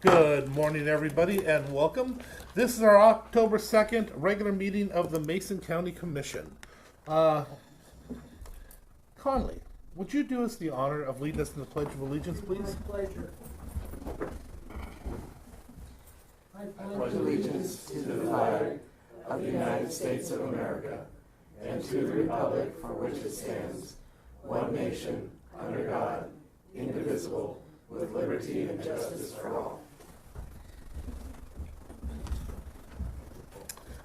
Good morning, everybody, and welcome. This is our October 2nd regular meeting of the Mason County Commission. Conley, would you do us the honor of leading us in the Pledge of Allegiance, please? My pleasure. I pledge allegiance to the flag of the United States of America and to the republic for which it stands, one nation, under God, indivisible, with liberty and justice for all.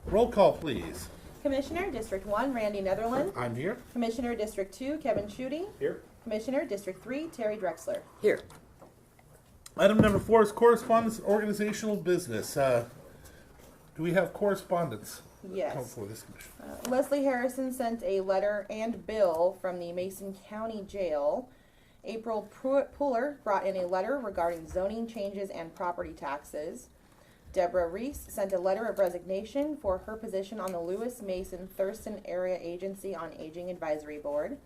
Roll call, please. Commissioner, District 1, Randy Netherland. I'm here. Commissioner, District 2, Kevin Schutte. Here. Commissioner, District 3, Terry Drexler. Here. Item number 4 is correspondence and organizational business. Do we have correspondence? Yes. For this commission. Leslie Harrison sent a letter and bill from the Mason County Jail. April Puller brought in a letter regarding zoning changes and property taxes. Deborah Reese sent a letter of resignation for her position on the Lewis Mason Thurston Area Agency on Aging Advisory Board.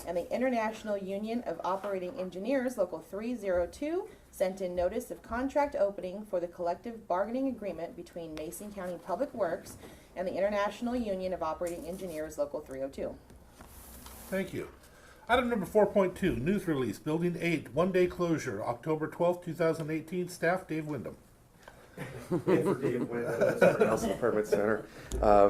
And the International Union of Operating Engineers, Local 302, sent in notice of contract opening for the collective bargaining agreement between Mason County Public Works and the International Union of Operating Engineers, Local 302. Thank you. Item number 4.2, news release, Building 8, one-day closure, October 12th, 2018. Staff, Dave Wyndham. Nelson Permit Center.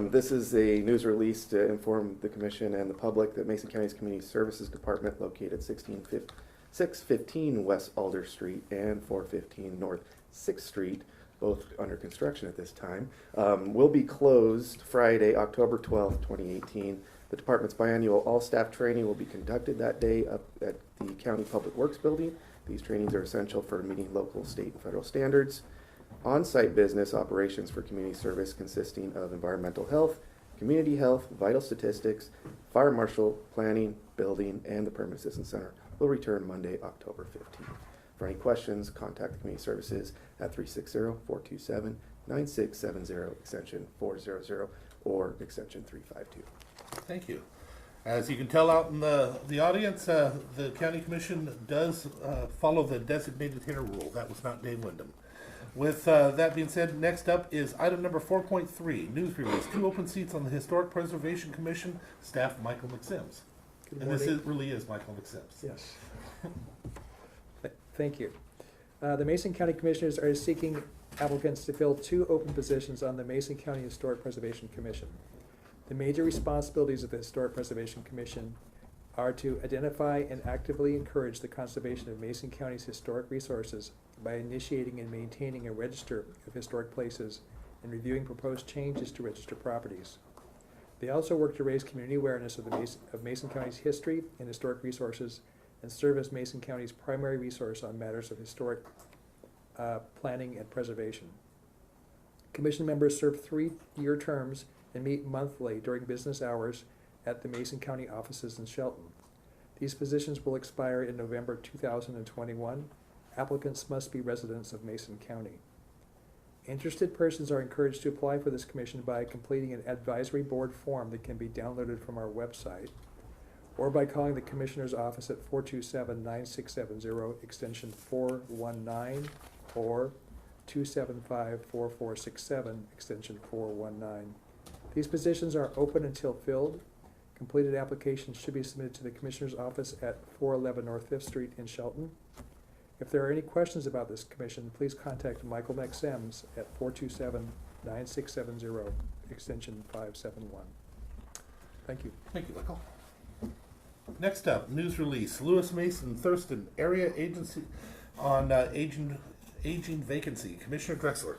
This is a news release to inform the Commission and the public that Mason County's Community Services Department, located 615 West Alder Street and 415 North 6th Street, both under construction at this time, will be closed Friday, October 12th, 2018. The department's biannual all-staff training will be conducted that day up at the County Public Works Building. These trainings are essential for meeting local, state, and federal standards. On-site business operations for community service consisting of environmental health, community health, vital statistics, fire marshal, planning, building, and the Permit Assistance Center will return Monday, October 15th. For any questions, contact the Community Services at 360-427-9670, extension 400, or extension 352. Thank you. As you can tell out in the audience, the County Commission does follow the designated hitter rule. That was not Dave Wyndham. With that being said, next up is item number 4.3, news release, 2 open seats on the Historic Preservation Commission, staff Michael McSims. Good And morning. this really is Michael McSims. Yes. Thank you. The Mason County Commissioners are seeking applicants to fill 2 open positions on the Mason County Historic Preservation Commission. The major responsibilities of the Historic Preservation Commission are to identify and actively encourage the conservation of Mason County's historic resources by initiating and maintaining a register of historic places and reviewing proposed changes to register properties. They also work to raise community awareness of Mason County's history and historic resources and serve as Mason County's primary resource on matters of historic planning and preservation. Commission members serve 3-year terms and meet monthly during business hours at the Mason County offices in Shelton. These positions will expire in November 2021. Applicants must be residents of Mason County. Interested persons are encouraged to apply for this commission by completing an advisory board form that can be downloaded from our website, or by calling the Commissioner's office at 427-9670, extension 419, or 275-4467, extension 419. These positions are open until filled. Completed applications should be submitted to the Commissioner's office at 411 North 5th Street in Shelton. If there are any questions about this commission, please contact Michael McSims at 427-9670, extension 571. Thank you. Thank you, Michael. Next up, news release, Lewis Mason Thurston Area Agency on aging vacancy. Commissioner Drexler.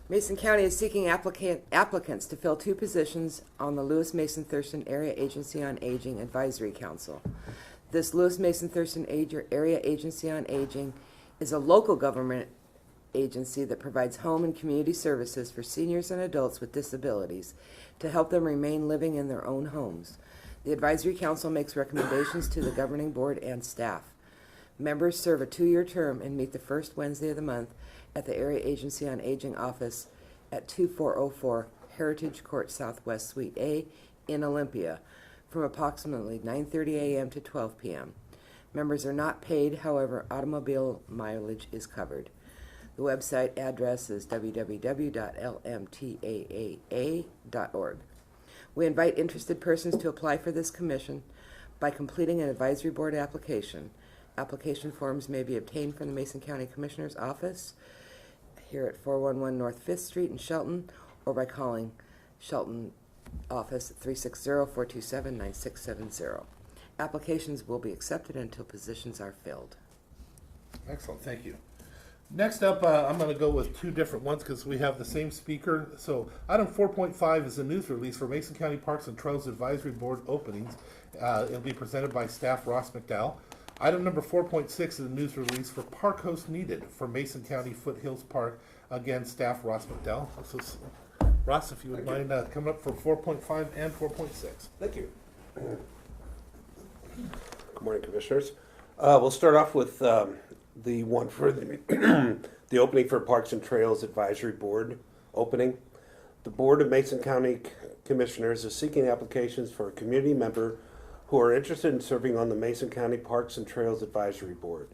Mason County is seeking applicants to fill 2 positions on the Lewis Mason Thurston Area Agency on Aging Advisory Council. This Lewis Mason Thurston Area Agency on Aging is a local government agency that provides home and community services for seniors and adults with disabilities to help them remain living in their own homes. The Advisory Council makes recommendations to the governing board and staff. Members serve a 2-year term and meet the first Wednesday of the month at the Area Agency on Aging office at 2404 Heritage Court Southwest Suite A in Olympia from approximately 9:30 a.m. to 12 p.m. Members are not paid, however, automobile mileage is covered. The website address is www.lmtaa.org. We invite interested persons to apply for this commission by completing an advisory board application. Application forms may be obtained from the Mason County Commissioner's Office here at 411 North 5th Street in Shelton, or by calling Shelton office at 360-427-9670. Applications will be accepted until positions are filled. Excellent, thank you. Next up, I'm going to go with two different ones because we have the same speaker. So item 4.5 is a news release for Mason County Parks and Trails Advisory Board openings. It'll be presented by staff Ross McDowell. Item number 4.6 is a news release for park host needed for Mason County Foothills Park. Again, staff Ross McDowell. So, Ross, if you would mind coming up for 4.5 and 4.6. Thank you. Good morning, Commissioners. We'll start off with the one for the opening for Parks and Trails Advisory Board opening. The Board of Mason County Commissioners is seeking applications for a community member who are interested in serving on the Mason County Parks and Trails Advisory Board.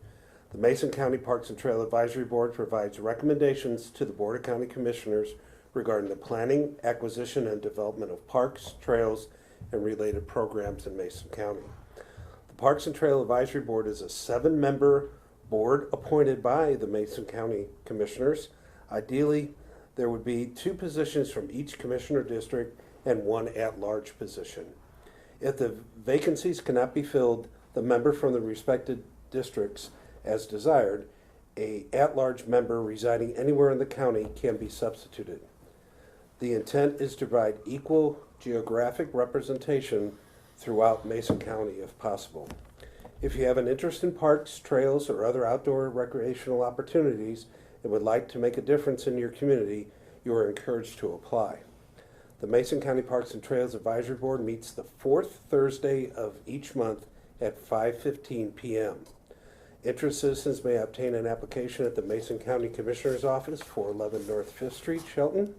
The Mason County Parks and Trail Advisory Board provides recommendations to the Board of County Commissioners regarding the planning, acquisition, and development of parks, trails, and related programs in Mason County. The Parks and Trail Advisory Board is a 7-member board appointed by the Mason County Commissioners. Ideally, there would be 2 positions from each commissioner district and 1 at-large position. If the vacancies cannot be filled, the member from the respected districts, as desired, a at-large member residing anywhere in the county can be substituted. The intent is to provide equal geographic representation throughout Mason County if possible. If you have an interest in parks, trails, or other outdoor recreational opportunities and would like to make a difference in your community, you are encouraged to apply. The Mason County Parks and Trails Advisory Board meets the 4th Thursday of each month at 5:15 p.m. Interested citizens may obtain an application at the Mason County Commissioner's Office, 411 North 5th Street, Shelton,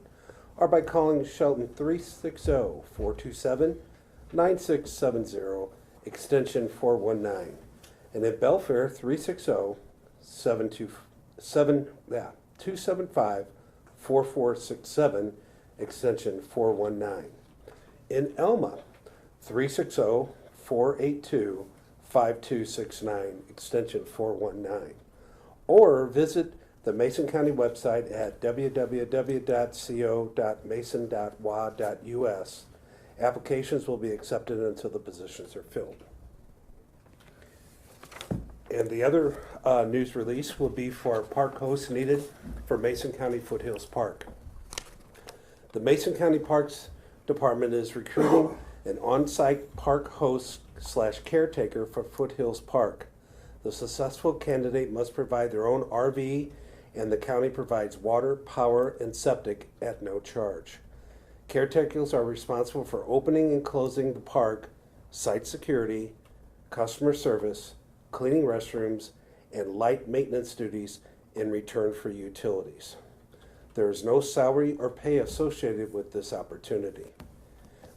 or by calling Shelton 360-427-9670, extension 419, and in Belfair 360-275-4467, extension 419. In Elma, 360-482-5269, extension 419. Or visit the Mason County website at www.co.mason.wa.us. Applications will be accepted until the positions are filled. And the other news release will be for park hosts needed for Mason County Foothills Park. The Mason County Parks Department is recruiting an on-site park host / caretaker for Foothills Park. The successful candidate must provide their own RV, and the county provides water, power, and septic at no charge. Caretakers are responsible for opening and closing the park, site security, customer service, cleaning restrooms, and light maintenance duties in return for utilities. There is no salary or pay associated with this opportunity.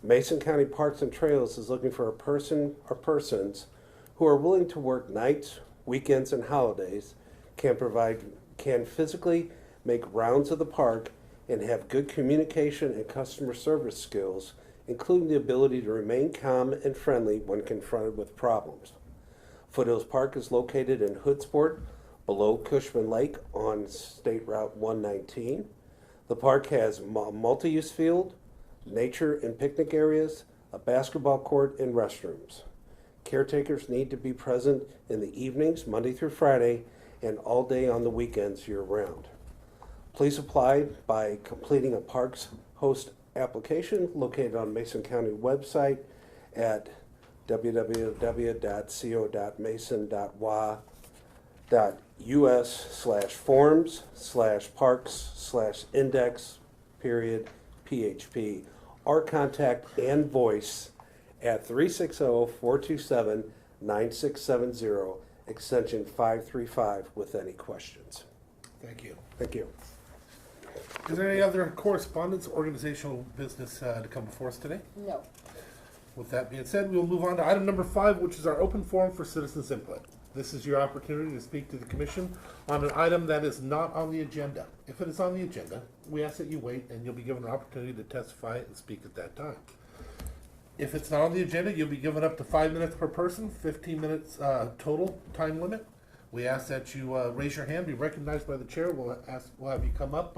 Mason County Parks and Trails is looking for a person or persons who are willing to work nights, weekends, and holidays, can physically make rounds of the park, and have good communication and customer service skills, including the ability to remain calm and friendly when confronted with problems. Foothills Park is located in Hoodsport, below Cushman Lake on State Route 119. The park has a multi-use field, nature and picnic areas, a basketball court, and restrooms. Caretakers need to be present in the evenings, Monday through Friday, and all day on the weekends year-round. Please apply by completing a Parks Host application located on Mason County website at www.co.mason.wa.us/forms/parks/index.php, or contact Ann Voice at 360-427-9670, extension 535, with any questions. Thank you. Thank you. Is there any other correspondence, organizational business to come before us today? No. With that being said, we will move on to item number 5, which is our open forum for citizens input. This is your opportunity to speak to the commission on an item that is not on the agenda. If it is on the agenda, we ask that you wait and you'll be given an opportunity to testify and speak at that time. If it's not on the agenda, you'll be given up to 5 minutes per person, 15 minutes total time limit. We ask that you raise your hand, be recognized by the chair. We'll have you come up,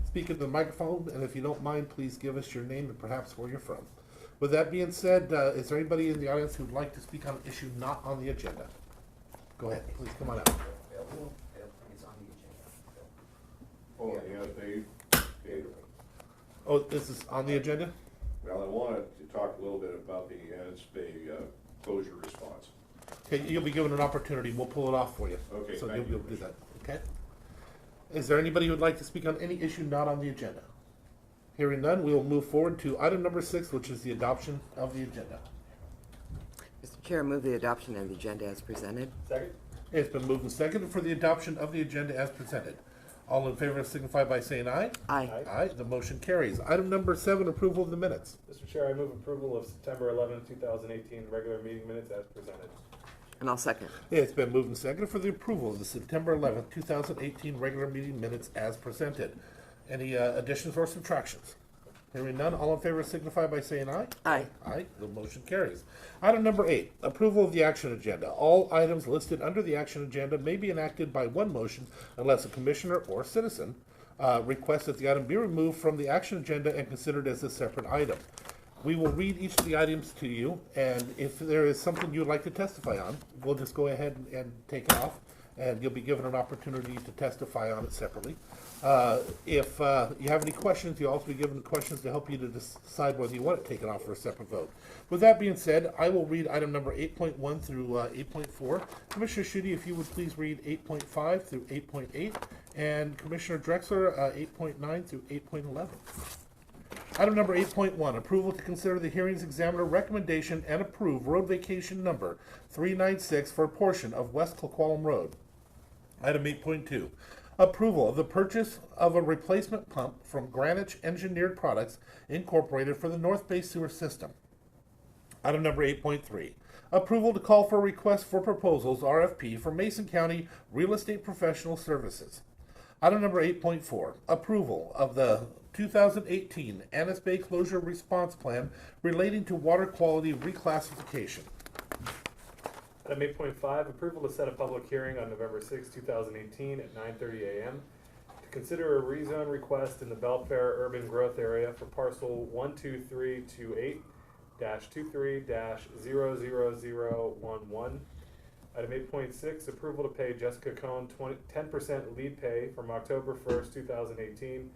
speak into the microphone, and if you don't mind, please give us your name and perhaps where you're from. With that being said, is there anybody in the audience who'd like to speak on an issue not on the agenda? Go ahead, please come on up. Oh, yeah, Dave. Oh, this is on the agenda? Well, I wanted to talk a little bit about the Ennis Bay closure response. Okay, you'll be given an opportunity. We'll pull it off for you. Okay, So thank you'll you. do that, okay? Is there anybody who would like to speak on any issue not on the agenda? Hearing none, we will move forward to item number 6, which is the adoption of the agenda. Mr. Chair, I move the adoption of the agenda as presented. Second? It's been moved and seconded for the adoption of the agenda as presented. All in favor signify by saying aye. Aye. Aye, the motion carries. Item number 7, approval of the minutes. Mr. Chair, I move approval of September 11, 2018 regular meeting minutes as presented. And I'll second. It's been moved and seconded for the approval of the September 11th, 2018 regular meeting minutes as presented. Any additions or subtractions? Hearing none, all in favor signify by saying aye. Aye. Aye, the motion carries. Item number 8, approval of the action agenda. All items listed under the action agenda may be enacted by one motion unless a commissioner or citizen requests that the item be removed from the action agenda and considered as a separate item. We will read each of the items to you, and if there is something you'd like to testify on, we'll just go ahead and take it off, and you'll be given an opportunity to testify on it separately. If you have any questions, you'll also be given questions to help you to decide whether you want it taken off for a separate vote. With that being said, I will read item number 8.1 through 8.4. Commissioner Schutte, if you would please read 8.5 through 8.8, and Commissioner Drexler, 8.9 through 8.11. Item number 8.1, approval to consider the hearings examiner recommendation and approve road vacation number 396 for a portion of West Clequolum Road. Item 8.2, approval of the purchase of a replacement pump from Greenwich Engineered Products Incorporated for the North Bay Sewer System. Item number 8.3, approval to call for a request for proposals, RFP, for Mason County Real Estate Professional Services. Item number 8.4, approval of the 2018 Ennis Bay Closure Response Plan relating to water quality reclassification. Item 8.5, approval to set a public hearing on November 6, 2018 at 9:30 a.m. to consider a rezone request in the Belfair Urban Growth Area for parcel 12328-23-00011. Item 8.6, approval to pay Jessica Cohn 10% lead pay from October 1st, 2018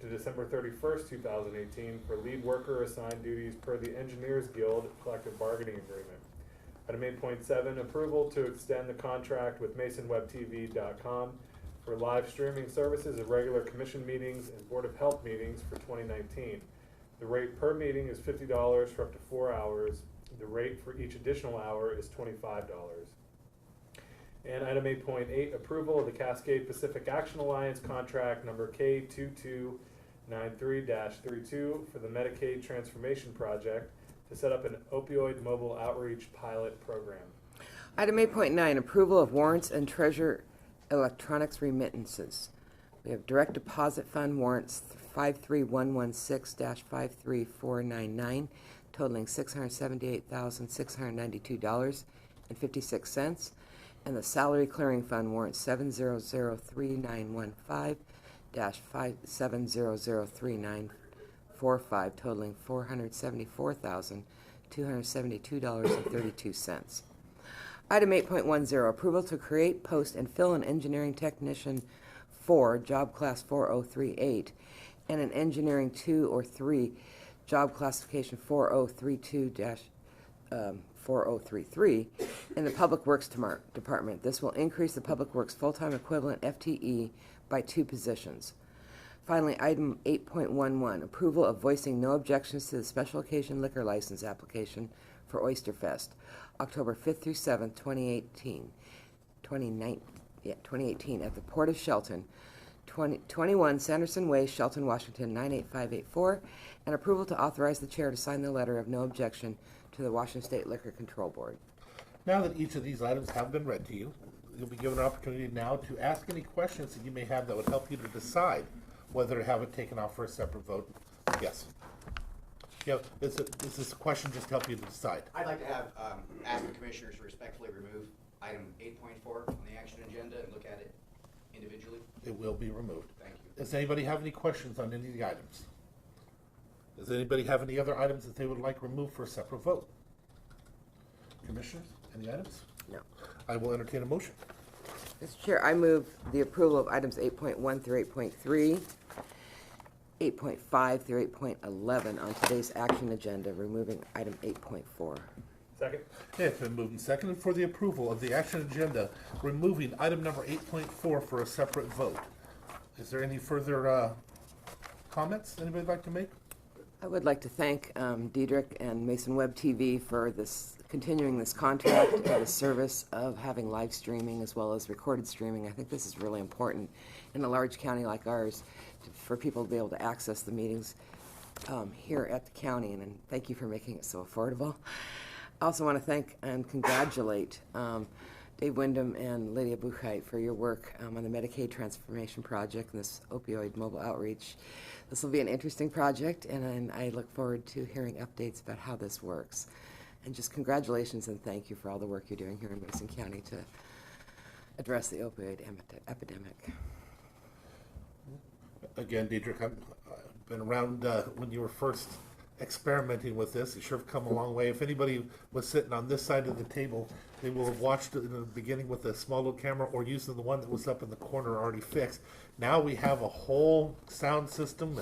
to December 31st, 2018 for lead worker assigned duties per the Engineers Guild collective bargaining agreement. Item 8.7, approval to extend the contract with MasonWebTV.com for live streaming services of regular commission meetings and Board of Health meetings for 2019. The rate per meeting is $50 for up to 4 hours. The rate for each additional hour is $25. And item 8.8, approval of the Cascade Pacific Action Alliance contract number K2293-32 for the Medicaid Transformation Project to set up an opioid mobile outreach pilot program. Item 8.9, approval of warrants and treasurer electronics remittances. We have direct deposit fund warrants 53116-53499 totaling $678,692.56, and the salary clearing fund warrant 7003915-57003945 totaling $474,272.32. Item 8.10, approval to create, post, and fill an engineering technician 4, job class 4038, and an engineering 2 or 3, job classification 4032-4033 in the Public Works Department. This will increase the Public Works full-time equivalent FTE by 2 positions. Finally, item 8.11, approval of voicing no objections to the special occasion liquor license application for Oysterfest, October 5th through 7th, 2018 at the Port of Shelton, 21 Sanderson Way, Shelton, Washington, 98584, and approval to authorize the chair to sign the letter of no objection to the Washington State Liquor Control Board. Now that each of these items have been read to you, you'll be given an opportunity now to ask any questions that you may have that would help you to decide whether to have it taken off for a separate vote. Yes. Yeah, is this a question just to help you to decide? I'd like to have, ask the commissioners to respectfully remove item 8.4 on the action agenda and look at it individually. It will be removed. Thank you. Does anybody have any questions on any of the items? Does anybody have any other items that they would like removed for a separate vote? Commissioners, any items? No. I will entertain a motion. Mr. Chair, I move the approval of items 8.1 through 8.3, 8.5 through 8.11 on today's action agenda, removing item 8.4. Second? Okay, it's been moved and seconded for the approval of the action agenda, removing item number 8.4 for a separate vote. Is there any further comments anybody would like to make? I would like to thank Diedrich and Mason Web TV for continuing this contract and the service of having live streaming as well as recorded streaming. I think this is really important in a large county like ours for people to be able to access the meetings here at the county, and thank you for making it so affordable. I also want to thank and congratulate Dave Wyndham and Lydia Buchheit for your work on the Medicaid Transformation Project and this opioid mobile outreach. This will be an interesting project, and I look forward to hearing updates about how this works. And just congratulations and thank you for all the work you're doing here in Mason County to address the opioid epidemic. Again, Diedrich, I've been around when you were first experimenting with this. You sure have come a long way. If anybody was sitting on this side of the table, they will have watched it in the beginning with a small little camera or using the one that was up in the corner already fixed. Now we have a whole sound system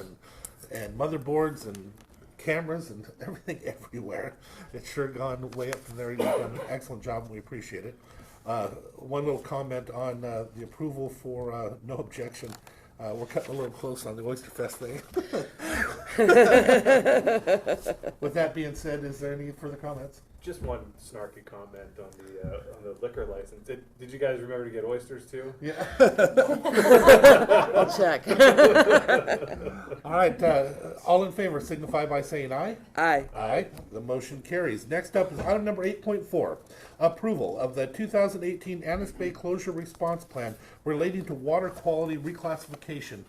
and motherboards and cameras and everything everywhere. It's sure gone way up from there. You've done an excellent job, and we appreciate it. One little comment on the approval for no objection. We're cutting a little close on the Oyster Fest thing. With that being said, is there any further comments? Just one snarky comment on the liquor license. Did you guys remember to get oysters too? Yeah. I'll check. All right, all in favor signify by saying aye. Aye. Aye. The motion carries. Next up is item number 8.4, approval of the 2018 Annis Bay Closure Response Plan relating to water quality reclassification.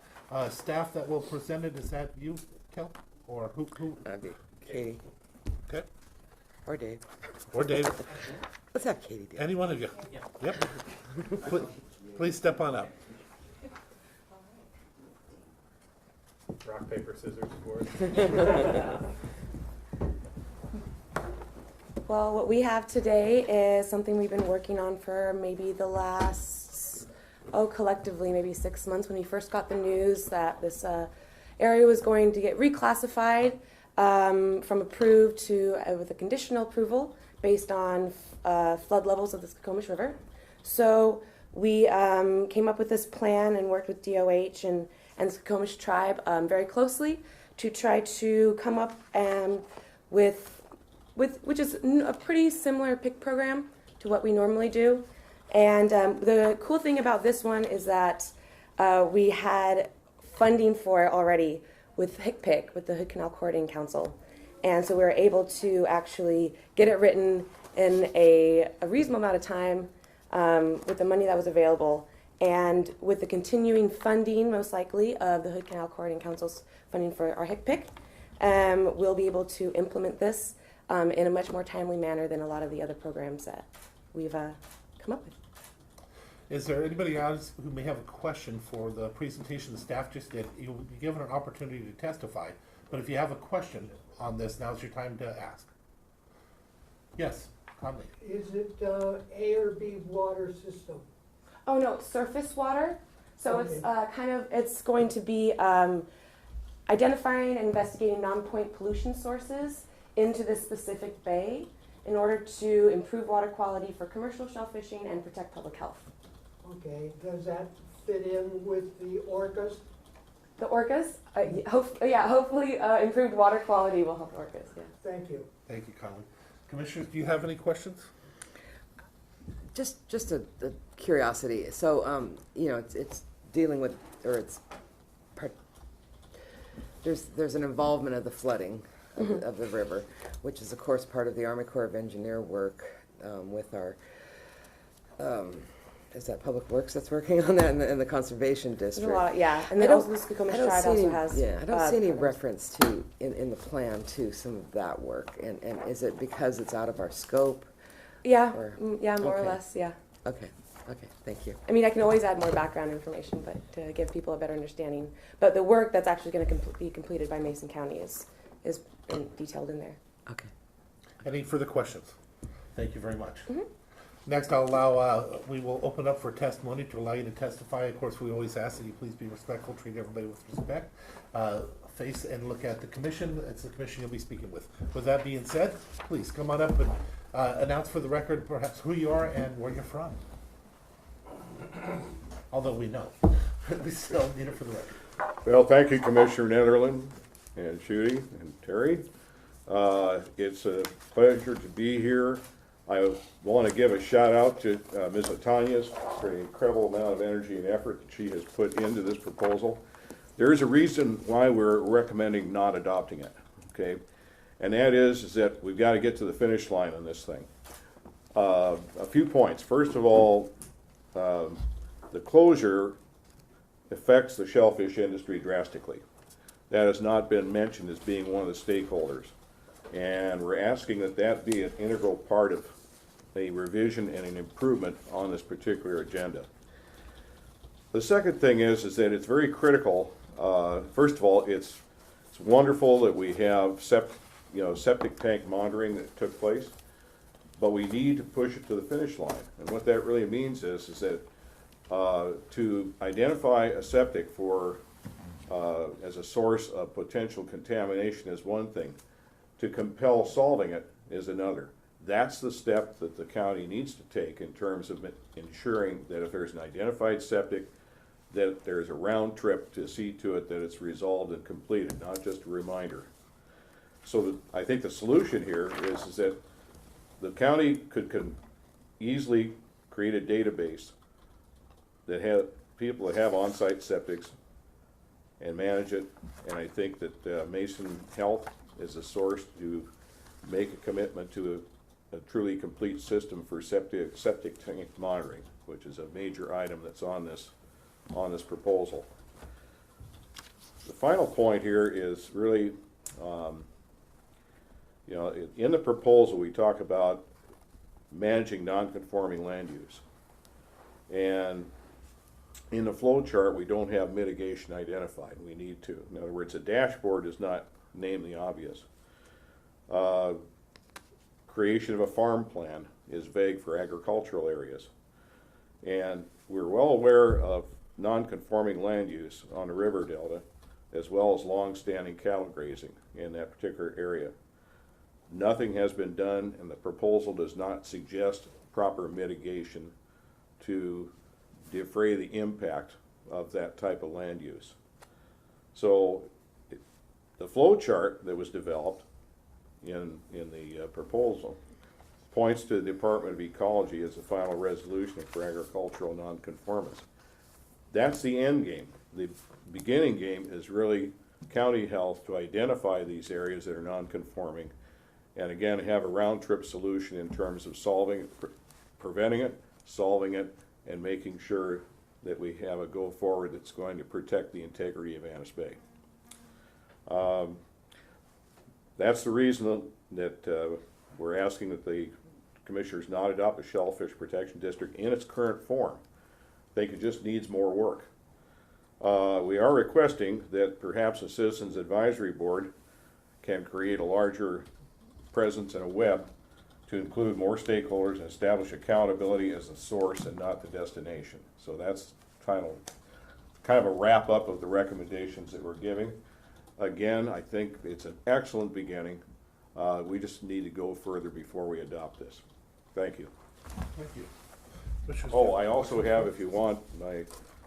Staff that will present it, is that you, Kel? Or who? That'd be Katie Okay. or Dave. Or Dave. Let's have Katie do it. Any one of you. Yep. Please step on up. Rock, paper, scissors, board. Well, what we have today is something we've been working on for maybe the last, collectively maybe 6 months, when we first got the news that this area was going to get reclassified from approved to with a conditional approval based on flood levels of the Skokomish River. So we came up with this plan and worked with DOH and the Skokomish tribe very closely to try to come up with which is a pretty similar PIC program to what we normally do. And the cool thing about this one is that we had funding for it already with HICPIC, with the Hood Canal Corridor Council. And so we were able to actually get it written in a reasonable amount of time with the money that was available. And with the continuing funding, most likely, of the Hood Canal Corridor Council's funding for our HICPIC, we'll be able to implement this in a much more timely manner than a lot of the other programs that we've come up with. Is there anybody else who may have a question for the presentation the staff just did? You'll be given an opportunity to testify, but if you have a question on this, now's your time to ask. Yes, Conley. Is it A or B water system? Oh no, surface water. So Okay. it's going to be identifying and investigating non-point pollution sources into this specific bay in order to improve water quality for commercial shellfishing and protect public health. Okay, does that fit in with the orcas? The orcas, hopefully improved water quality will help orcas. Yeah. Thank you. Thank you, Conley. Commissioners, do you have any questions? Just a curiosity. So, it's dealing with, or it's there's an involvement of the flooding of the river, which is of course part of the Army Corps of Engineer work with our, is that Public Works that's working on that in the Conservation There's District? a lot, yeah, and I then don't- also the Skokomish I don't Tribe see also any- has. Yeah, I don't see any programs. reference to, in the plan, to some of that work. And is it because it's out of our scope? Yeah, Or- yeah, more or okay. less, yeah. Okay, thank you. I mean, I can always add more background information, but to give people a better understanding. But the work that's actually going to be completed by Mason County is detailed in there. Okay. Any further questions? Thank you very much. Mhm. Next, I'll allow, we will open up for testimony to allow you to testify. Of course, we always ask that you please be respectful, treat everybody with respect. Face and look at the commission. It's the commission you'll be speaking with. With that being said, please come on up and announce for the record perhaps who you are and where you're from. Although we know, we still need it for the record. Well, thank you, Commissioner Netherland and Judy and Terry. It's a pleasure to be here. I want to give a shout out to Ms. Latanyas for the incredible amount of energy and effort that she has put into this proposal. There is a reason why we're recommending not adopting it, okay? And that is that we've got to get to the finish line on this thing. A few points. First of all, the closure affects the shellfish industry drastically. That has not been mentioned as being one of the stakeholders. And we're asking that that be an integral part of a revision and an improvement on this particular agenda. The second thing is that it's very critical. First of all, it's wonderful that we have septic tank monitoring that took place, but we need to push it to the finish line. And what that really means is that to identify a septic for as a source of potential contamination is one thing. To compel solving it is another. That's the step that the county needs to take in terms of ensuring that if there's an identified septic, that there's a round trip to see to it that it's resolved and completed, not just a reminder. So I think the solution here is that the county could easily create a database that have people that have on-site septics and manage it. And I think that Mason Health is a source to make a commitment to a truly complete system for septic tank monitoring, which is a major item that's on this proposal. The final point here is really, in the proposal we talk about managing non-conforming land use, and in the flow chart we don't have mitigation identified. We need to. In other words, a dashboard does not name the obvious. Creation of a farm plan is vague for agricultural areas. And we're well aware of non-conforming land use on the river delta, as well as long-standing cattle grazing in that particular area. Nothing has been done, and the proposal does not suggest proper mitigation to defray the impact of that type of land use. So the flow chart that was developed in the proposal points to the Department of Ecology as the final resolution for agricultural nonconformance. That's the end game. The beginning game is really county health to identify these areas that are nonconforming, and again have a round-trip solution in terms of solving it, preventing it, solving it, and making sure that we have a go-forward that's going to protect the integrity of Annis Bay. That's the reason that we're asking that the commissioners not adopt the Shellfish Protection District in its current form. I think it just needs more work. We are requesting that perhaps a Citizens Advisory Board can create a larger presence and a web to include more stakeholders and establish accountability as the source and not the destination. So that's kind of a wrap up of the recommendations that we're giving. Again, I think it's an excellent beginning. We just need to go further before we adopt this. Thank you. Thank you. Oh, I also have, if you want,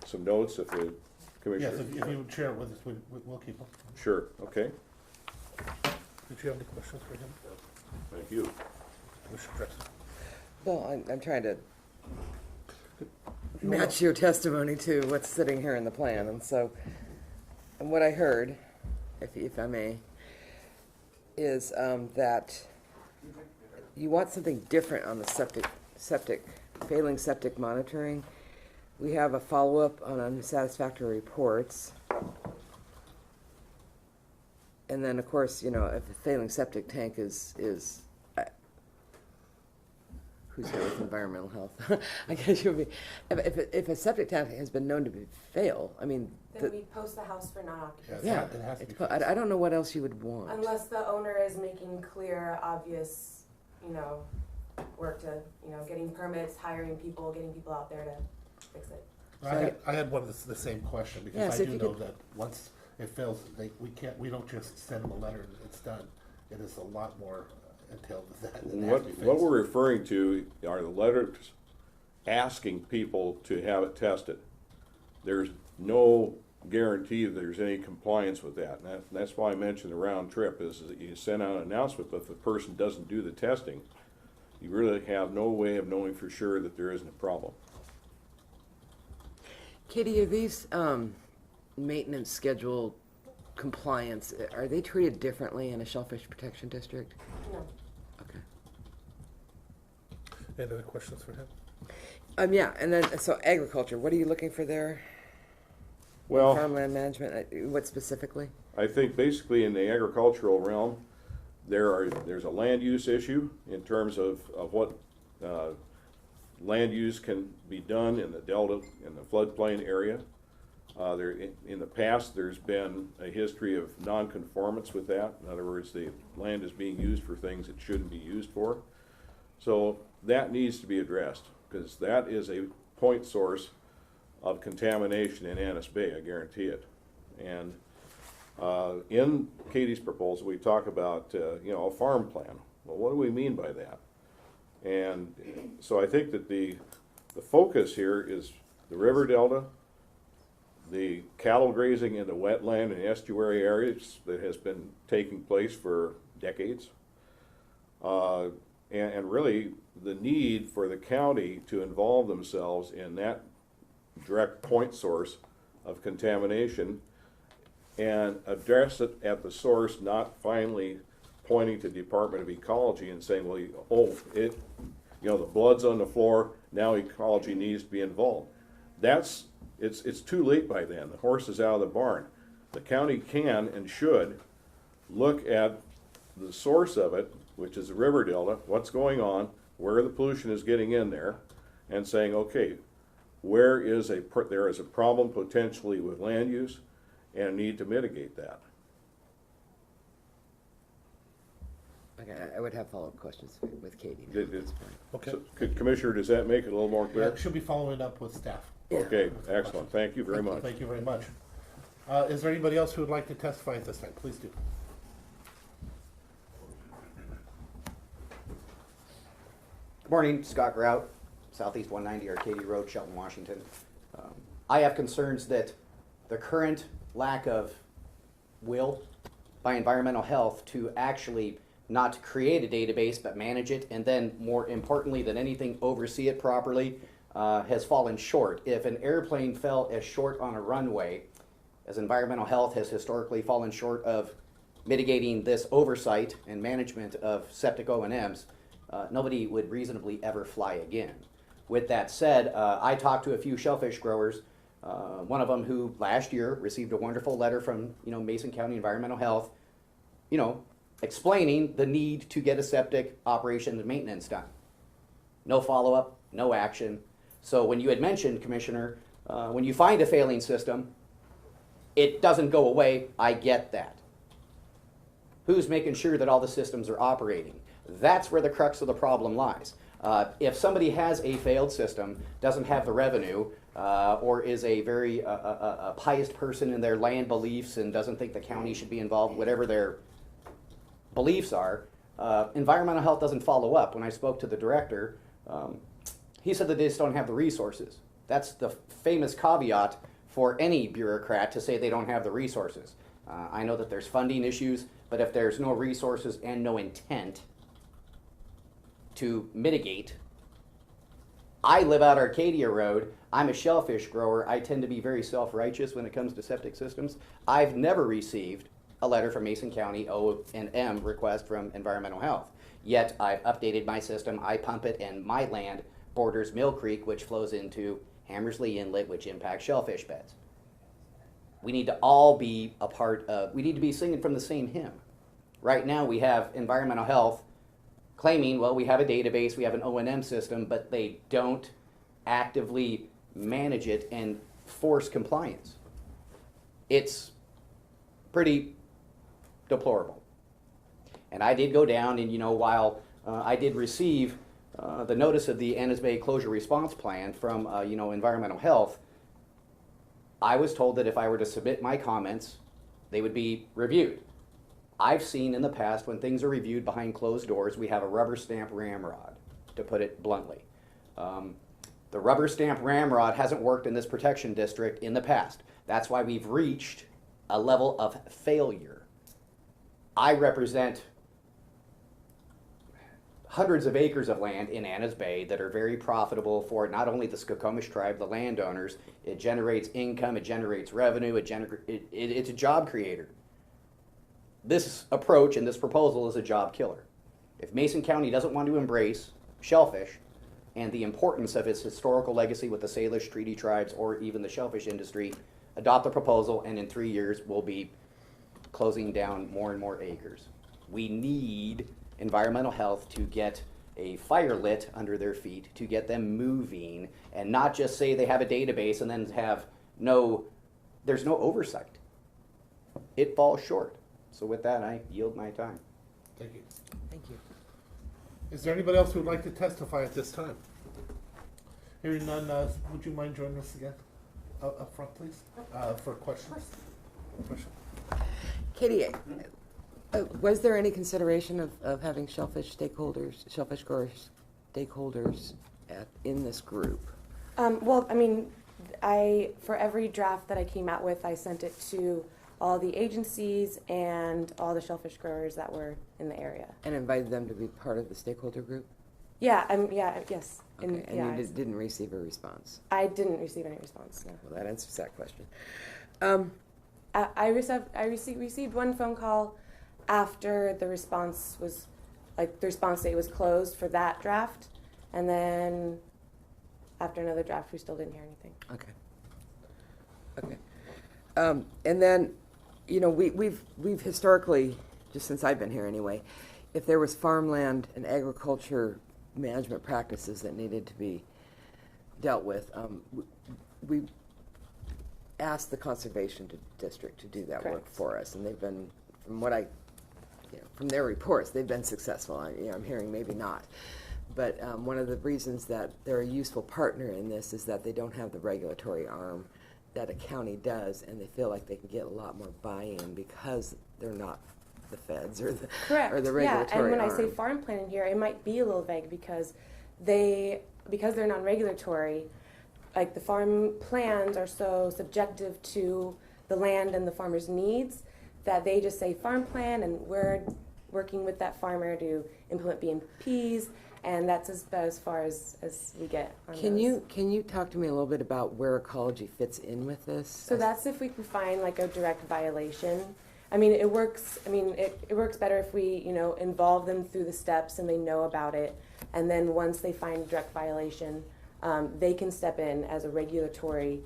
some notes if the commissioner. Yes, if you would share it with us, we'll keep them. Sure, okay. Did you have any questions for him? Thank you. Commissioner Drexler. Well, I'm trying to match your testimony to what's sitting here in the plan, and what I heard, if I may, is that you want something different on the failing septic monitoring. We have a follow-up on unsatisfactory reports. And then, of course, if a failing septic tank is who's here with environmental health? I guess you'll be, if a septic tank has been known to fail, I mean. Then we post the house for non-occupancy. Yeah, it has to be. I don't know what else you would want. Unless the owner is making clear, obvious, work to, getting permits, hiring people, getting people out there to fix it. I had one of the same question, because Yeah, so I if do you know could- that once it fails, we don't just send them a letter and it's done. It is a lot more entailed than that. It has to be What fixed. we're referring to are the letters asking people to have it tested. There's no guarantee that there's any compliance with that. And that's why I mentioned the round trip, is that you send out an announcement, but if the person doesn't do the testing, you really have no way of knowing for sure that there isn't a problem. Katie, are these maintenance schedule compliance, are they treated differently in a shellfish protection district? No. Okay. Any other questions for him? Yeah, and then, so agriculture, what are you looking for there? Well, Farmland management, what specifically? I think basically in the agricultural realm, there's a land use issue in terms of what land use can be done in the delta, in the floodplain area. In the past, there's been a history of non-conformance with that. In other words, the land is being used for things it shouldn't be used for. So that needs to be addressed, because that is a point source of contamination in Annis Bay, I guarantee it. And in Katie's proposal, we talk about a farm plan. Well, what do we mean by that? And so I think that the focus here is the river delta, the cattle grazing in the wetland and estuary areas that has been taking place for decades, and really the need for the county to involve themselves in that direct point source of contamination and address it at the source, not finally pointing to Department of Ecology and saying, well, the blood's on the floor, now ecology needs to be involved. It's too late by then. The horse is out of the barn. The county can and should look at the source of it, which is the river delta, what's going on, where the pollution is getting in there, and saying, okay, there is a problem potentially with land use and a need to mitigate that. Okay, I would have follow-up questions with Katie. Okay. So, Commissioner, does that make it a little more clear? Yeah, should be following up with staff. Okay, excellent. Thank you very much. Thank you very much. Is there anybody else who would like to testify at this time? Please do. Good morning, Scott Grout, Southeast 190 Arcadia Road, Shelton, Washington. I have concerns that the current lack of will by environmental health to actually not create a database but manage it, and then more importantly than anything, oversee it properly, has fallen short. If an airplane fell as short on a runway, as environmental health has historically fallen short of mitigating this oversight and management of septic O&Ms, nobody would reasonably ever fly again. With that said, I talked to a few shellfish growers, one of them who last year received a wonderful letter from Mason County Environmental Health, explaining the need to get a septic operation and maintenance done. No follow-up, no action. So when you had mentioned, Commissioner, when you find a failing system, it doesn't go away. I get that. Who's making sure that all the systems are operating? That's where the crux of the problem lies. If somebody has a failed system, doesn't have the revenue, or is a very a pious person in their land beliefs and doesn't think the county should be involved, whatever their beliefs are, environmental health doesn't follow up. When I spoke to the director, he said that they just don't have the resources. That's the famous caveat for any bureaucrat to say they don't have the resources. I know that there's funding issues, but if there's no resources and no intent to mitigate. I live out Arcadia Road. I'm a shellfish grower. I tend to be very self-righteous when it comes to septic systems. I've never received a letter from Mason County O&M request from Environmental Health. Yet I've updated my system, I pump it, and my land borders Mill Creek, which flows into Hammersley Inlet, which impacts shellfish beds. We need to all be a part of, we need to be singing from the same hymn. Right now we have environmental health claiming, well, we have a database, we have an O&M system, but they don't actively manage it and force compliance. It's pretty deplorable. And I did go down and, while I did receive the notice of the Annas Bay Closure Response Plan from, environmental health, I was told that if I were to submit my comments, they would be reviewed. I've seen in the past when things are reviewed behind closed doors, we have a rubber stamp ramrod, to put it bluntly. The rubber stamp ramrod hasn't worked in this protection district in the past. That's why we've reached a level of failure. I represent hundreds of acres of land in Annas Bay that are very profitable for not only the Skokomish tribe, the landowners. It generates income, it generates revenue, it's a job creator. This approach and this proposal is a job killer. If Mason County doesn't want to embrace shellfish and the importance of its historical legacy with the Salish Treaty tribes or even the shellfish industry, adopt the proposal, and in 3 years we'll be closing down more and more acres. We need environmental health to get a fire lit under their feet, to get them moving, and not just say they have a database and then have there's no oversight. It falls short. So with that, I yield my time. Thank you. Thank you. Is there anybody else who would like to testify at this time? Hearing none, would you mind joining us again up front, please, for questions? Katie, was there any consideration of having shellfish growers stakeholders in this group? Well, for every draft that I came out with, I sent it to all the agencies and all the shellfish growers that were in the area. And invited them to be part of the stakeholder group? Yeah, yes. Okay, and you didn't receive a response? I didn't receive any response, no. Well, that answers that question. I received one phone call after the response was, the response date was closed for that draft, and then after another draft, we still didn't hear anything. Okay. And then, we've historically, just since I've been here anyway, if there was farmland and agriculture management practices that needed to be dealt with, we asked the conservation district to do that work for us, and they've been, from their reports, they've been successful. I'm hearing maybe not, but one of the reasons that they're a useful partner in this is that they don't have the regulatory arm that a county does, and they feel like they can get a lot more buy-in because they're not the feds or the regulatory arm. And when arm. I say farm plan in here, it might be a little vague because they're non-regulatory. Like, the farm plans are so subjective to the land and the farmer's needs that they just say farm plan, and we're working with that farmer to implement BMPs, and that's about as far as we get on Can those. you talk to me a little bit about where ecology fits in with this? So that's if we can find a direct violation. It works better if we, involve them through the steps and they know about it, and then once they find a direct violation, they can step in as a regulatory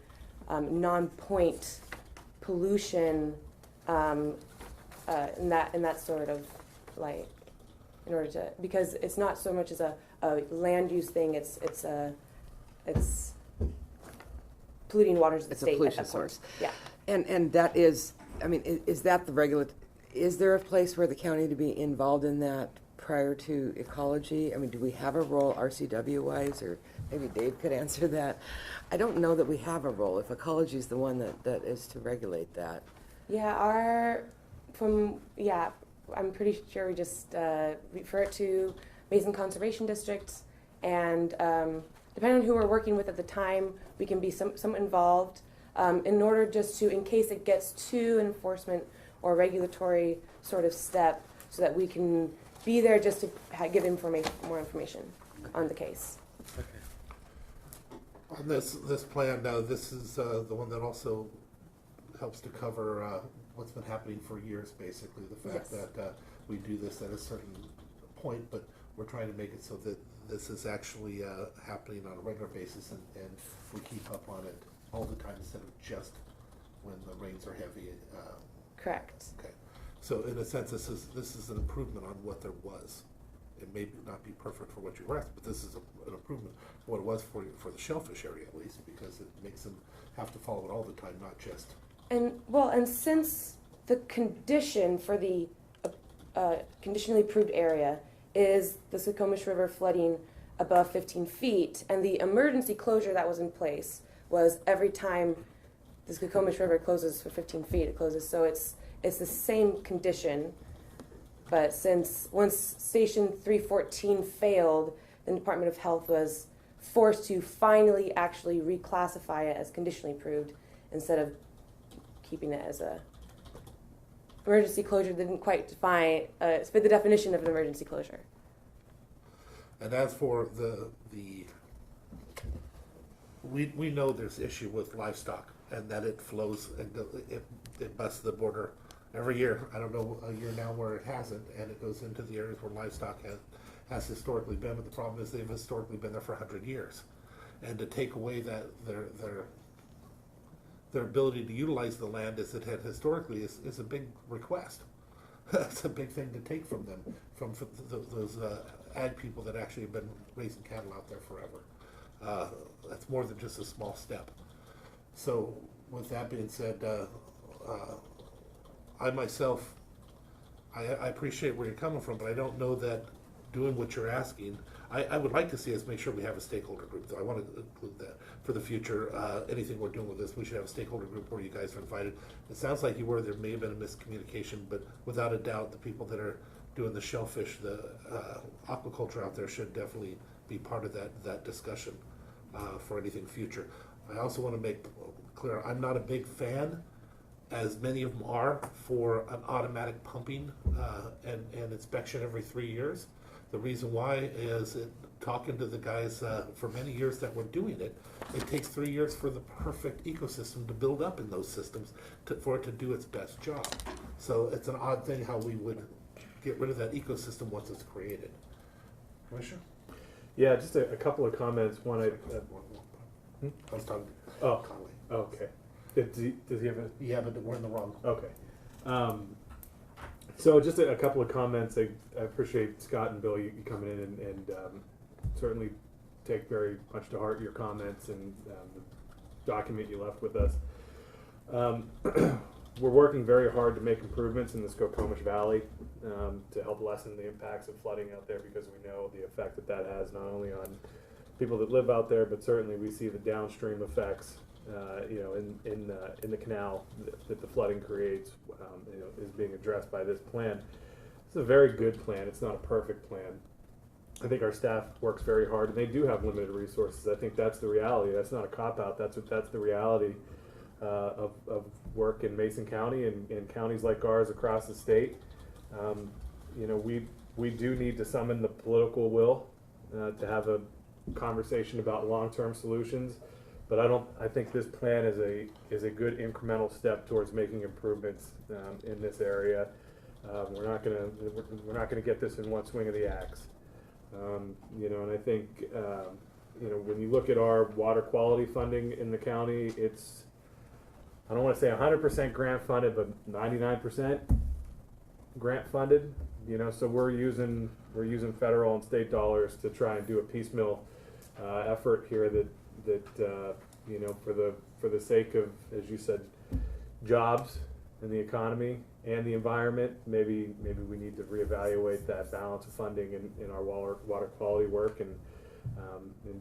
non-point pollution in that sort of in order to, because it's not so much as a land use thing, it's polluting waters of the state. It's a pollution at that point. source. Yeah. And that is, is that the is there a place where the county to be involved in that prior to ecology? Do we have a role RCW-wise, or maybe Dave could answer that? I don't know that we have a role if ecology is the one that is to regulate that. Yeah, I'm pretty sure we just refer it to Mason Conservation District, and depending on who we're working with at the time, we can be somewhat involved in order just to, in case it gets to enforcement or regulatory sort of step, so that we can be there just to give more information on the case. On this plan, now, this is the one that also helps to cover what's been happening for years, basically. The fact Yes. that we do this at a certain point, but we're trying to make it so that this is actually happening on a regular basis, and we keep up on it all the time instead of just when the rains are heavy. Correct. Okay, so in a sense, this is an improvement on what there was. It may not be perfect for what you were asked, but this is an improvement for what it was for the shellfish area at least, because it makes them have to follow it all the time, not just. And since the condition for the conditionally approved area is the Suquamish River flooding above 15 feet, and the emergency closure that was in place was every time the Suquamish River closes for 15 feet, it closes. So it's the same condition, but since once Station 314 failed, the Department of Health was forced to finally actually reclassify it as conditionally approved instead of keeping it as a emergency closure. Didn't quite define fit the definition of an emergency closure. And as for we know there's issue with livestock, and that it flows and it busts the border every year. I don't know a year now where it hasn't, and it goes into the areas where livestock has historically been. But the problem is they've historically been there for 100 years, and to take away that their ability to utilize the land as it had historically is a big request. That's a big thing to take from them, from those ag people that actually have been raising cattle out there forever. That's more than just a small step. So with that being said, I myself, I appreciate where you're coming from, but I don't know that doing what you're asking, I would like to see us make sure we have a stakeholder group. So I want to include that for the future. Anything we're doing with this, we should have a stakeholder group where you guys are invited. It sounds like you were. There may have been a miscommunication, but without a doubt, the people that are doing the shellfish, the aquaculture out there should definitely be part of that discussion for anything future. I also want to make clear, I'm not a big fan, as many of them are, for an automatic pumping and inspection every 3 years. The reason why is talking to the guys for many years that were doing it, it takes 3 years for the perfect ecosystem to build up in those systems for it to do its best job. So it's an odd thing how we would get rid of that ecosystem once it's created. Commissioner? Yeah, just a couple of comments. One, I was talking to oh, Conley. okay. Does he have a? Yeah, but we're in the wrong. Okay. So just a couple of comments. I appreciate Scott and Bill you coming in and certainly take very much to heart your comments and the document you left with us. We're working very hard to make improvements in the Skokomish Valley to help lessen the impacts of flooding out there, because we know the effect that has not only on people that live out there, but certainly we see the downstream effects in the canal that the flooding creates is being addressed by this plan. It's a very good plan. It's not a perfect plan. I think our staff works very hard, and they do have limited resources. I think that's the reality. That's not a cop-out. That's the reality of work in Mason County and counties like ours across the state. We do need to summon the political will to have a conversation about long-term solutions. But I think this plan is a good incremental step towards making improvements in this area. We're not gonna get this in one swing of the axe. And I think when you look at our water quality funding in the county, it's, I don't want to say 100% grant funded, but 99% grant funded. So we're using federal and state dollars to try and do a piecemeal effort here that for the sake of, as you said, jobs and the economy and the environment, maybe we need to reevaluate that balance of funding in our water quality work and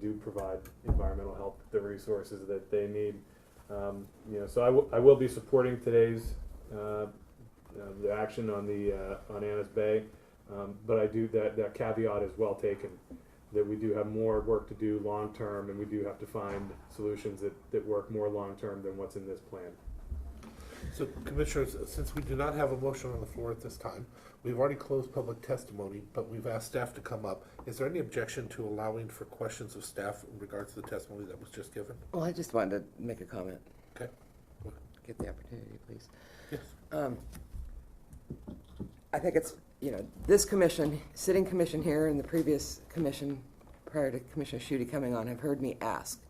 do provide environmental health the resources that they need. So I will be supporting today's the action on Annis Bay, but I do that caveat is well taken, that we do have more work to do long term, and we do have to find solutions that work more long term than what's in this plan. So, Commissioners, since we do not have a motion on the floor at this time, we've already closed public testimony, but we've asked staff to come up. Is there any objection to allowing for questions of staff in regards to the testimony that was just given? Well, I just wanted to make a comment. Okay. Get the opportunity, please. Yes. I think it's you know, this commission, sitting commission here and the previous commission prior to Commissioner Schutte coming on have heard me ask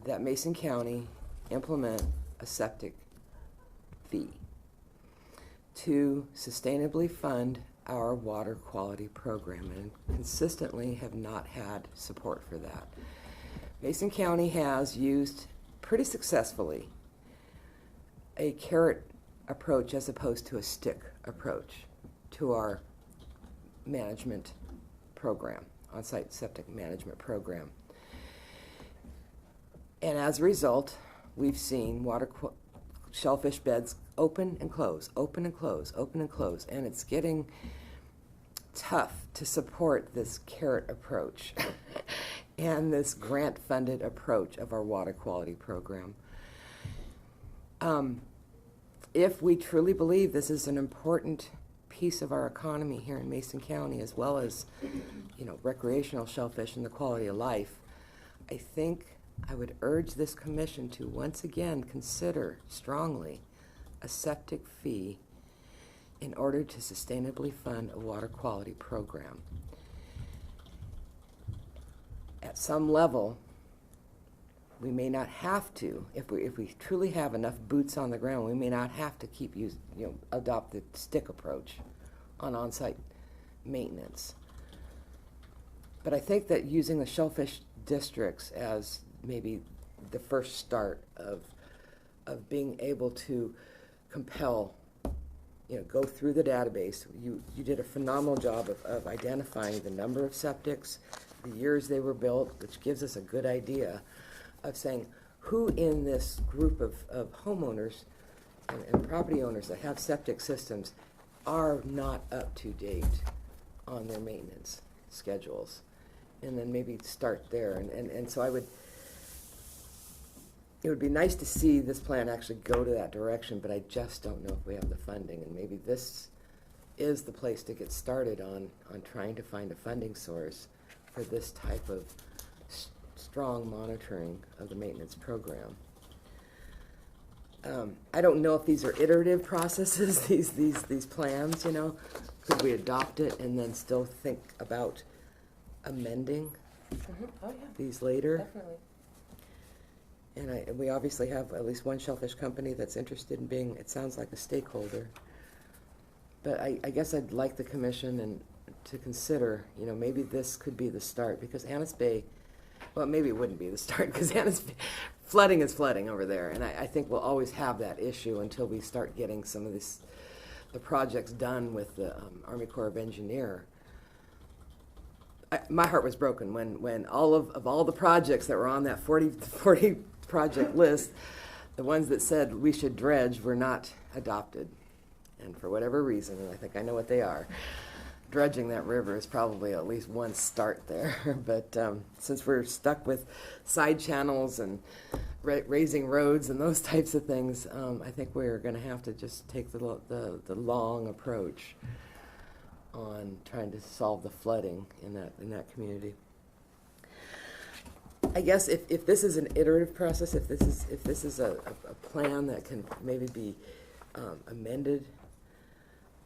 that Mason County implement a septic fee to sustainably fund our water quality program, and consistently have not had support for that. Mason County has used pretty successfully a carrot approach as opposed to a stick approach to our management program, on-site septic management program. And as a result, we've seen shellfish beds open and close, open and close, open and close, and it's getting tough to support this carrot approach and this grant-funded approach of our water quality program. If we truly believe this is an important piece of our economy here in Mason County, as well as, you know, recreational shellfish and the quality of life, I think I would urge this commission to once again consider strongly a septic fee in order to sustainably fund a water quality program. At some level, we may not have to, if we truly have enough boots on the ground, we may not have to adopt the stick approach on-site maintenance. But I think that using the shellfish districts as maybe the first start of being able to compel, you know, go through the database. You did a phenomenal job of identifying the number of septics, the years they were built, which gives us a good idea of saying who in this group of homeowners and property owners that have septic systems are not up to date on their maintenance schedules. And then maybe start there. And so it would be nice to see this plan actually go to that direction, but I just don't know if we have the funding. And maybe this is the place to get started on trying to find a funding source for this type of strong monitoring of the maintenance program. I don't know if these are iterative processes, these plans, you know. Could we adopt it and then still think about amending Oh, yeah, these later? definitely. And we obviously have at least one shellfish company that's interested in being, it sounds like, a stakeholder. But I guess I'd like the commission to consider, you know, maybe this could be the start, because Annis Bay, well, maybe it wouldn't be the start, because Annis Bay, flooding is flooding over there, and I think we'll always have that issue until we start getting some of the projects done with the Army Corps of Engineers. My heart was broken when all of all the projects that were on that 40 project list, the ones that said we should dredge were not adopted. And for whatever reason, and I think I know what they are, dredging that river is probably at least one start there. But since we're stuck with side channels and raising roads and those types of things, I think we're going to have to just take the long approach on trying to solve the flooding in that community. I guess if this is an iterative process, if this is a plan that can maybe be amended,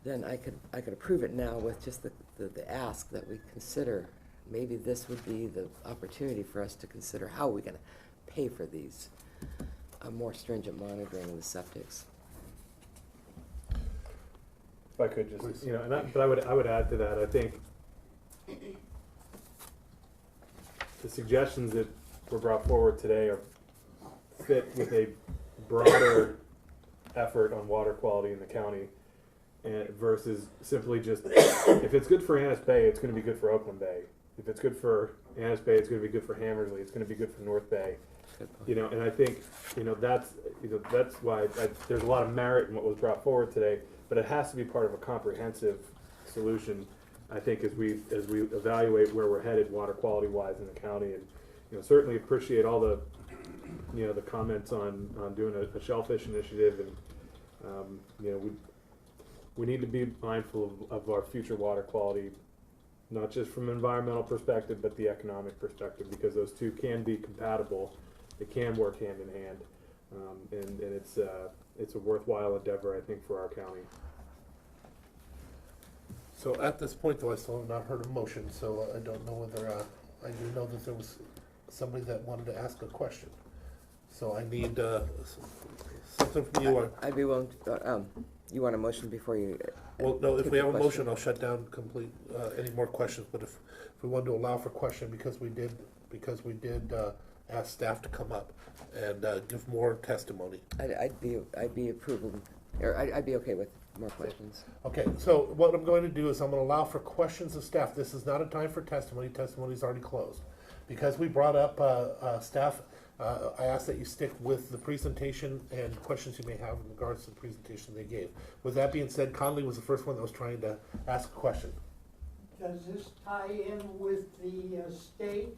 then I could approve it now with just the ask that we consider maybe this would be the opportunity for us to consider how are we going to pay for these more stringent monitoring of the septics. If I could just, you know, but I would add to that. I think the suggestions that were brought forward today are fit with a broader effort on water quality in the county, and versus simply just if it's good for Annis Bay, it's going to be good for Oakland Bay. If it's good for Annis Bay, it's going to be good for Hammersley. It's going to be good for North Bay. You know, and I think that's why there's a lot of merit in what was brought forward today. But it has to be part of a comprehensive solution, I think, as we evaluate where we're headed water quality wise in the county. And certainly appreciate all the the comments on doing a shellfish initiative, and we need to be mindful of our future water quality, not just from an environmental perspective, but the economic perspective, because those two can be compatible. They can work hand in hand, and it's a worthwhile endeavor, I think, for our county. So at this point, though, I still have not heard a motion, so I don't know whether, I do know that there was somebody that wanted to ask a question. So I need, something from you. I'd be willing, you want a motion before you? Well, no, if take we the have a question? motion, I'll shut down complete, any more questions, but if we want to allow for question, because we did, ask staff to come up and, give more testimony. I'd be approval, or I'd be okay with more questions. Okay, so what I'm going to do is I'm gonna allow for questions of staff. This is not a time for testimony. Testimony's already closed. Because we brought up, staff, I ask that you stick with the presentation and questions you may have in regards to the presentation they gave. With that being said, Conley was the first one that was trying to ask a question. Does this tie in with the state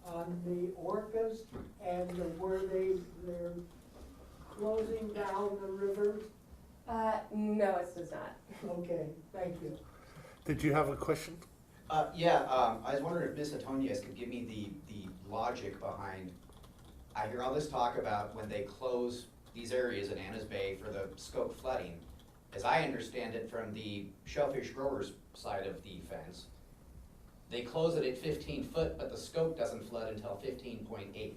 on the orcas and where they're closing down the rivers? No, it does not. Okay, thank you. Did you have a question? I was wondering if Ms. Antonius could give me the logic behind, I hear all this talk about when they close these areas in Anna's Bay for the scope flooding. As I understand it from the shellfish growers side of the fence, they close it at 15 foot, but the scope doesn't flood until 15.8.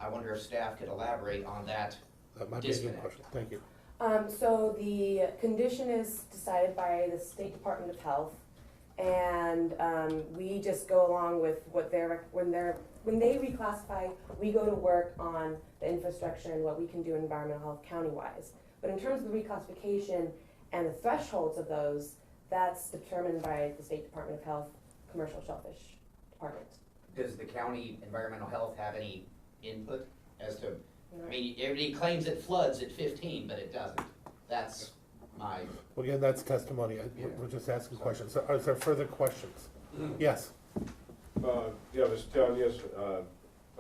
I wonder if staff could elaborate on that That might be a good disconnect. question. Thank you. So the condition is decided by the State Department of Health, and we just go along with what when they reclassify, we go to work on the infrastructure and what we can do in environmental health county-wise. But in terms of the reclassification and the thresholds of those, that's determined by the State Department of Health Commercial Shellfish Department. Does the county environmental health have any input as to, I mean, everybody claims it floods at 15, but it doesn't. That's my, Well, again, that's testimony. We're just asking questions. So, is there further questions? Yes. Yeah, Mr. Tanyas,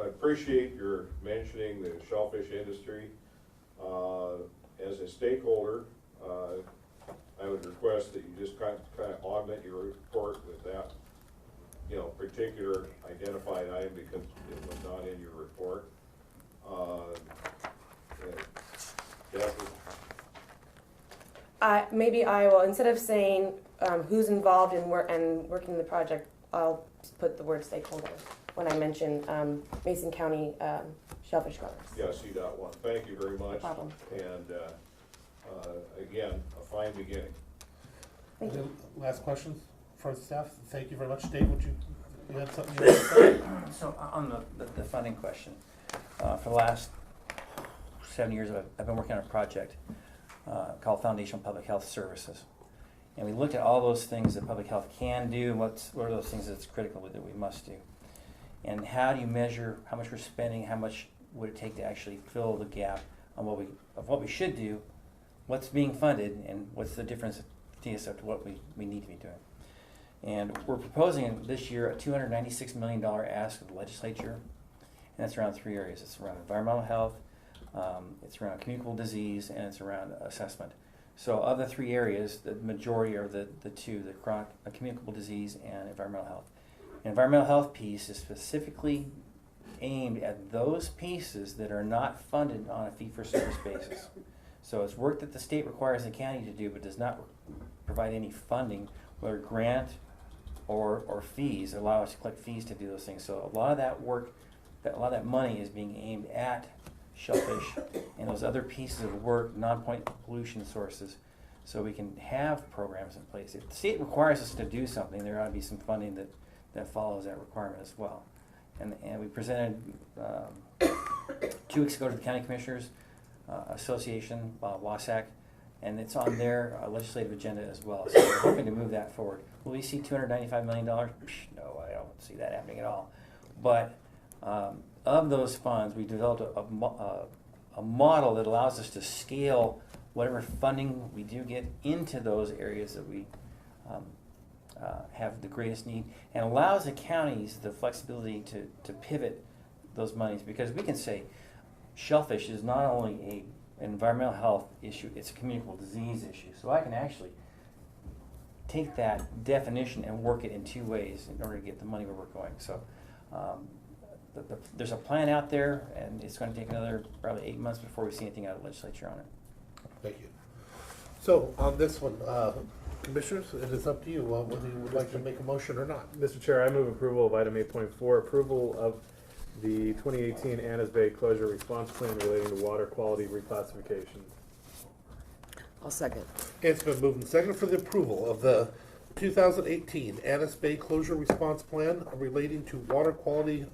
I appreciate your mentioning the shellfish industry. As a stakeholder, I would request that you just kind of augment your report with that, particular identified item because it was not in your report. Jackie? Maybe I will, instead of saying who's involved in working the project, I'll just put the word stakeholder when I mention Mason County shellfish growers. Yeah, C.1. Thank you very much. No problem. And again, a fine beginning. Thank you. Last questions for staff? Thank you very much. Dave, you had something you wanted to say? So on the funding question, for the last 7 years, I've been working on a project called Foundational Public Health Services. And we looked at all those things that public health can do, what are those things that's critical that we must do. And how do you measure how much we're spending, how much would it take to actually fill the gap on what we should do, what's being funded, and what's the difference to what we need to be doing. And we're proposing this year a $296 million ask of the legislature, and that's around 3 areas. It's around environmental health, it's around communicable disease, and it's around assessment. So of the 3 areas, the majority are the two, the chronic communicable disease and environmental health. The environmental health piece is specifically aimed at those pieces that are not funded on a fee-for-service basis. So it's work that the state requires the county to do, but does not provide any funding, whether grant or fees, allow us to collect fees to do those things. So a lot of that work, a lot of that money is being aimed at shellfish and those other pieces of work, non-point pollution sources, so we can have programs in place. If the state requires us to do something, there ought to be some funding that follows that requirement as well. And we presented 2 weeks ago to the County Commissioners Association, WASAC, and it's on their legislative agenda as well. So we're hoping to move that forward. Will we see $295 million? No, I don't see that happening at all. But of those funds, we developed a model that allows us to scale whatever funding we do get into those areas that we have the greatest need, and allows the counties the flexibility to pivot those monies, because we can say shellfish is not only an environmental health issue, it's a communicable disease issue. So I can actually take that definition and work it in 2 ways in order to get the money where we're going. So there's a plan out there, and it's going to take another probably 8 months before we see anything out of the legislature on it. Thank you. So on this one, Commissioners, it is up to you, whether you would like to make a motion or not. Mr. Chair, I move approval of item 8.4, approval of the 2018 Annas Bay Closure Response Plan relating to water quality reclassification. I'll second. It's been moved and seconded for the approval of the 2018 Annis Bay Closure Response Plan relating to water quality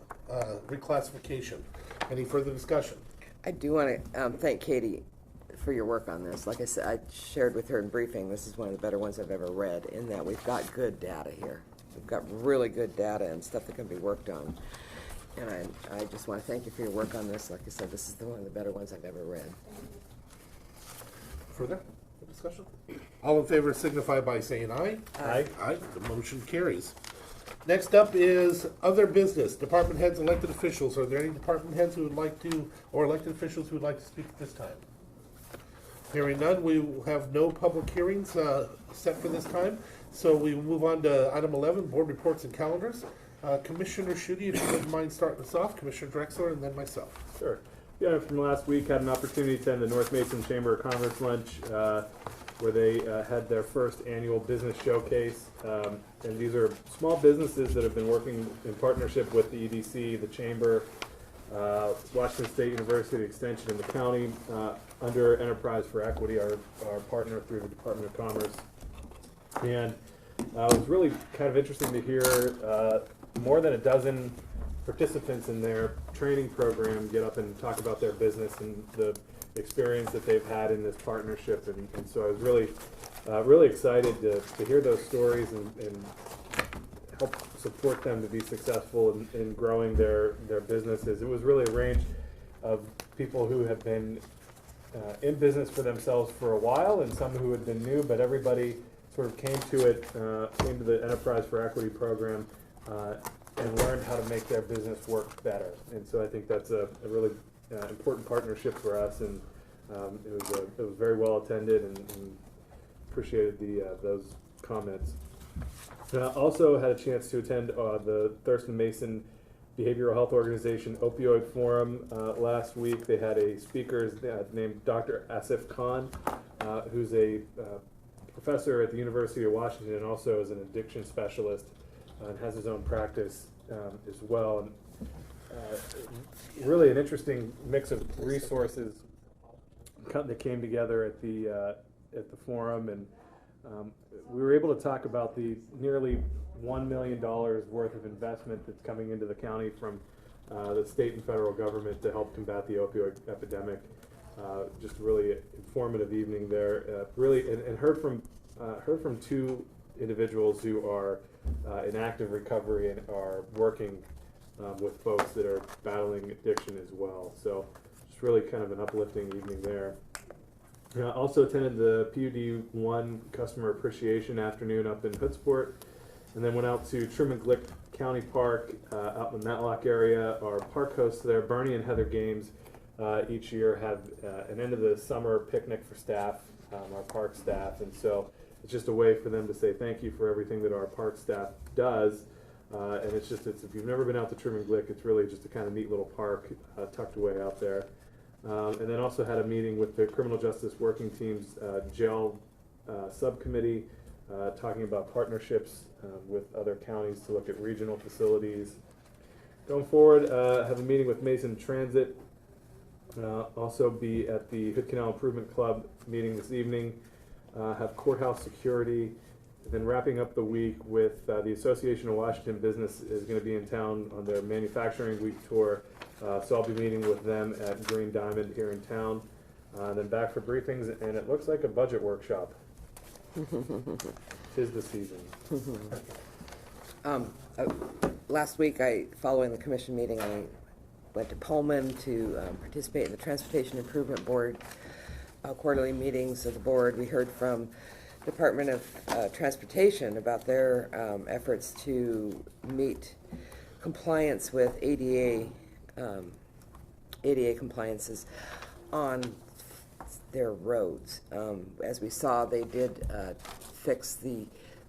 reclassification. Any further discussion? I do want to thank Katie for your work on this. Like I said, I shared with her in briefing, this is one of the better ones I've ever read, in that we've got good data here. We've got really good data and stuff that can be worked on. And I just want to thank you for your work on this. Like I said, this is one of the better ones I've ever read. Further discussion? All in favor signify by saying aye. Aye. Aye, the motion carries. Next up is other business, department heads, elected officials. Are there any department heads who would like to, or elected officials who would like to speak at this time? Hearing none, we will have no public hearings set for this time, so we will move on to item 11, board reports and calendars. Commissioner Schutte, if you wouldn't mind starting us off, Commissioner Drexler, and then myself. Sure. Yeah, from last week, had an opportunity to attend the North Mason Chamber of Commerce lunch, where they had their first annual business showcase. And these are small businesses that have been working in partnership with the EDC, the Chamber, Washington State University Extension, and the county, under Enterprise for Equity, our partner through the Department of Commerce. And it was really kind of interesting to hear more than a dozen participants in their training program get up and talk about their business and the experience that they've had in this partnership. And so I was really excited to hear those stories and help support them to be successful in growing their businesses. It was really a range of people who have been in business for themselves for a while and some who had been new, but everybody sort of came to the Enterprise for Equity program and learned how to make their business work better. And so I think that's a really important partnership for us, and it was very well attended, and appreciated those comments. Also had a chance to attend the Thurston Mason Behavioral Health Organization Opioid Forum last week. They had a speaker named Dr. Asif Khan, who's a professor at the University of Washington and also is an addiction specialist and has his own practice as well. And really an interesting mix of resources that came together at the forum, and we were able to talk about the nearly $1 million worth of investment that's coming into the county from the state and federal government to help combat the opioid epidemic. Just a really informative evening there. And heard from two individuals who are in active recovery and are working with folks that are battling addiction as well. So just really kind of an uplifting evening there. Also attended the PUD 1 Customer Appreciation Afternoon up in Hoodsport, and then went out to Truman Glick County Park out in the Matlock area. Our park hosts there, Bernie and Heather Games, each year have an end of the summer picnic for staff, our park staff, and so it's just a way for them to say thank you for everything that our park staff does. And it's if you've never been out to Truman Glick, it's really just a kind of neat little park tucked away out there. And then also had a meeting with the Criminal Justice Working Team's jail subcommittee, talking about partnerships with other counties to look at regional facilities. Going forward, have a meeting with Mason Transit. Also be at the Hood Canal Improvement Club meeting this evening. Have courthouse security. And then wrapping up the week with the Association of Washington Business is going to be in town on their Manufacturing Week tour. So I'll be meeting with them at Green Diamond here in town. Then back for briefings, and it looks like a budget workshop. 'Tis the season. Last week, following the commission meeting, I went to Pullman to participate in the Transportation Improvement Board quarterly meetings of the board. We heard from Department of Transportation about their efforts to meet compliance with ADA compliances on their roads. As we saw, they did fix the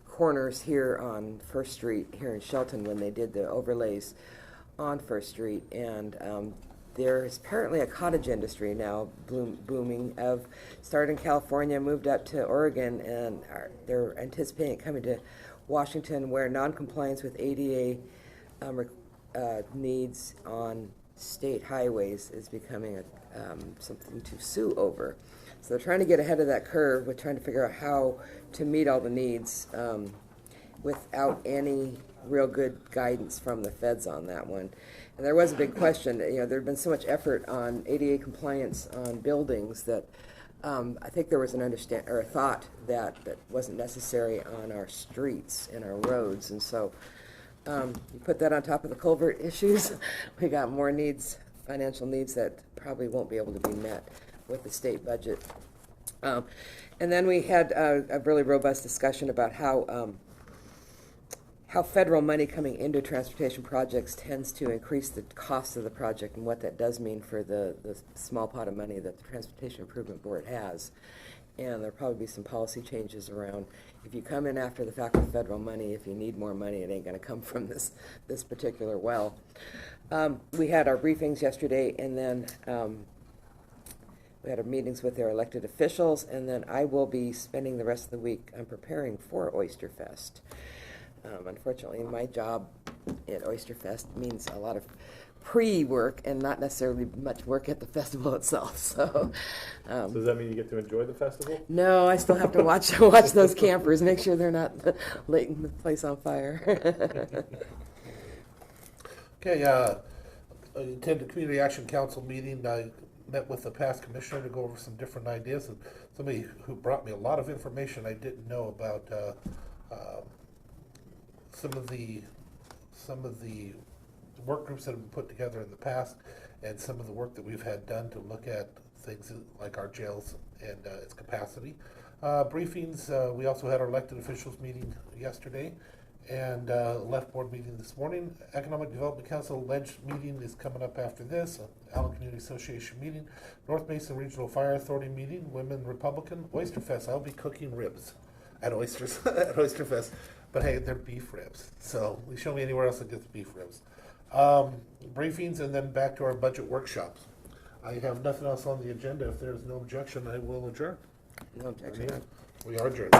corners here on First Street here in Shelton when they did the overlays on First Street, and there is apparently a cottage industry now booming. Started in California, moved up to Oregon, and they're anticipating it coming to Washington, where noncompliance with ADA needs on state highways is becoming something to sue over. So they're trying to get ahead of that curve with trying to figure out how to meet all the needs without any real good guidance from the feds on that one. And there was a big question. There had been so much effort on ADA compliance on buildings that I think there was a thought that wasn't necessary on our streets and our roads. And so you put that on top of the culvert issues, we got more needs, financial needs that probably won't be able to be met with the state budget. And then we had a really robust discussion about how federal money coming into transportation projects tends to increase the cost of the project and what that does mean for the small pot of money that the Transportation Improvement Board has. And there'll probably be some policy changes around, if you come in after the fact with federal money, if you need more money, it ain't gonna come from this particular well. We had our briefings yesterday, and then we had our meetings with their elected officials, and then I will be spending the rest of the week preparing for Oyster Fest. Unfortunately, my job at Oyster Fest means a lot of pre-work and not necessarily much work at the festival itself. So, So does that mean you get to enjoy the festival? no, I still have to watch those campers, make sure they're not lighting the place on fire. Okay, I attended a Community Action Council meeting. I met with the past commissioner to go over some different ideas, and somebody who brought me a lot of information I didn't know about some of the work groups that have been put together in the past, and some of the work that we've had done to look at things like our jails and its capacity. Briefings, we also had our elected officials meeting yesterday, and left board meeting this morning. Economic Development Council alleged meeting is coming up after this. Allen Community Association meeting, North Mason Regional Fire Authority meeting, Women Republican, Oyster Fest. I'll be cooking ribs at Oyster Fest, but hey, they're beef ribs. So you show me anywhere else that gets beef ribs. Briefings, and then back to our budget workshops. I have nothing else on the agenda. If there's no objection, I will adjourn. No objection. We are adjourned.